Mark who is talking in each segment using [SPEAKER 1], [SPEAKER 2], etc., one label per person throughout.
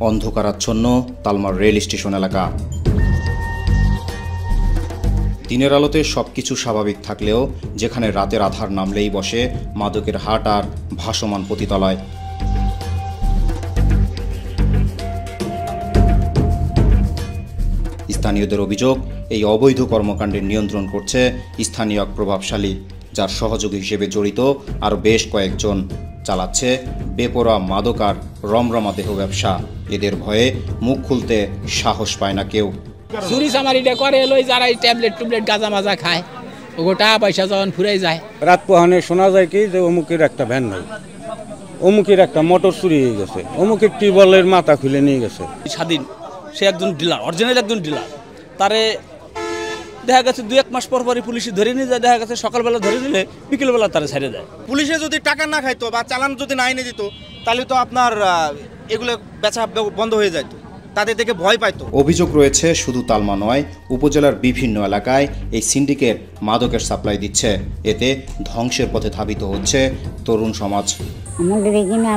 [SPEAKER 1] অন্ধকারাচ্ছন্ন তালমার rail station এলাকা। দিনের আলোতে সবকিছু স্বাভাবিক থাকলেও যেখানে রাতের আধার নামলেই বসে মাদকের হাট আর ভাসমান পতিতালয়। স্থানীয়দের অভিযোগ, এই অবৈধ কর্মকাণ্ডের নিয়ন্ত্রণ করছে স্থানীয় এক প্রভাবশালী, যার সহযোগী হিসেবে জড়িত আরও বেশ কয়েকজন। চালাচ্ছে বেপরোয়া মাদক আর রমরমা দেহ ব্যবসা। এদের ভয়ে মুখ খুলতে সাহস পায় না কেউ।
[SPEAKER 2] চুরি চামারিটা করে লই যারা এই ট্যাবলেট টুবলেট গাঁজা মাজা খায়, ওগো টাকা পয়সা যখন ফুরাই যায়।
[SPEAKER 3] রাত পোহানে শোনা যায় কি যে অমুকের একটা ভ্যান নাই, অমুকের একটা মোটর চুরি হয়ে গেছে, অমুকের টিউবওয়েলের মাথা খুলে নিয়ে গেছে।
[SPEAKER 4] স্বাধীন সে একজন ডিলার, অরিজিনাল একজন ডিলার, তারে দেখা গেছে 2-1 মাস পর পরই পুলিশে ধরে নিয়ে যায়। দেখা গেছে সকালবেলা ধরে নিলে বিকেলবেলা তারা ছেড়ে দেয়।
[SPEAKER 5] পুলিশে যদি টাকা না খাইতো বা চালান যদি না এনে দিত, তাহলে তো আপনার এগুলো বেচা বন্ধ হয়ে যেত, তাদের থেকে ভয় পাইতো।
[SPEAKER 1] অভিযোগ রয়েছে শুধু তালমা নয়, উপজেলার বিভিন্ন এলাকায় এই সিন্ডিকেট মাদকের সাপ্লাই দিচ্ছে। এতে ধ্বংসের পথে ধাবিত হচ্ছে তরুণ সমাজ।
[SPEAKER 6] আমাদের এখানে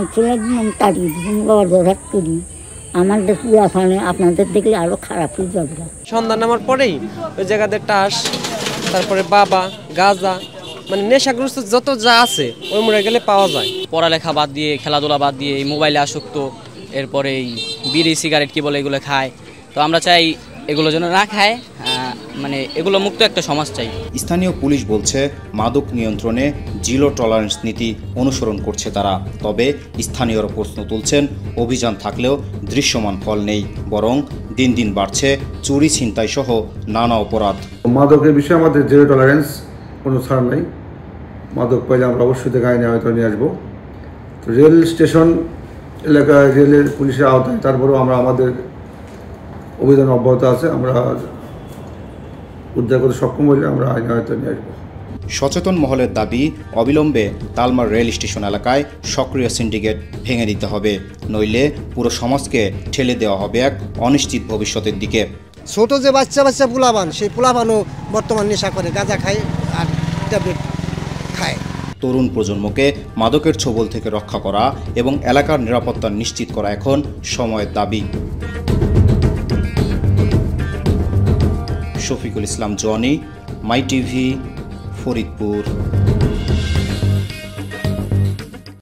[SPEAKER 6] আমাদের পুরাফানে আপনাদের দেখলে আরো খারাপ হয়ে যাবে।
[SPEAKER 7] সন্ধ্যা নামার পরেই ওই জায়গাতে টাস, তারপরে বাবা গাঁজা, মানে নেশাগ্রস্ত যত যা আছে ওই মোড়ে গেলে পাওয়া যায়।
[SPEAKER 4] পড়ালেখা বাদ দিয়ে, খেলাধুলা বাদ দিয়ে এই মোবাইলে আসক্ত, এরপরে এই বিড়ি সিগারেট কি বলে এগুলো খায়। তো আমরা চাই এগুলো যেন না খায়, মানে এগুলো মুক্ত একটা সমাজ চাই।
[SPEAKER 1] স্থানীয় পুলিশ বলছে মাদক নিয়ন্ত্রণে জিরো টলারেন্স নীতি অনুসরণ করছে তারা। তবে স্থানীয়রা প্রশ্ন তুলছেন, অভিযান থাকলেও দৃশ্যমান ফল নেই, বরং দিন দিন বাড়ছে চুরি ছিনতাই সহ নানা অপরাধ।
[SPEAKER 8] মাদকের বিষয়ে আমাদের জিরো টলারেন্স, কোনো ছাড় নাই। মাদক পাইলে আমরা অবশ্যই থেকে আইনে হয়তো নিয়ে আসবো। তো রেল স্টেশন এলাকায় রেলের পুলিশের আওতায়, তারপরেও আমরা আমাদের অভিযান অব্যাহত আছে। আমরা উদ্ধার করতে সক্ষম হলে আমরা আইনে হয়তো নিয়ে আসবো।
[SPEAKER 1] সচেতন মহলের দাবি, অবিলম্বে তালমার রেল স্টেশন এলাকায় সক্রিয় সিন্ডিকেট ভেঙে দিতে হবে, নইলে পুরো সমাজকে ঠেলে দেওয়া হবে এক অনিশ্চিত ভবিষ্যতের দিকে।
[SPEAKER 9] ছোট যে বাচ্চা বাচ্চা পোলাপান, সেই পোলাপানও বর্তমান নেশা করে, গাঁজা খায় আর ট্যাবলেট খায়।
[SPEAKER 1] তরুণ প্রজন্মকে মাদকের ছোবল থেকে রক্ষা করা এবং এলাকার নিরাপত্তা নিশ্চিত করা এখন সময়ের দাবি। শফিকুল ইসলাম জনি, মাই টিভি, ফরিদপুর।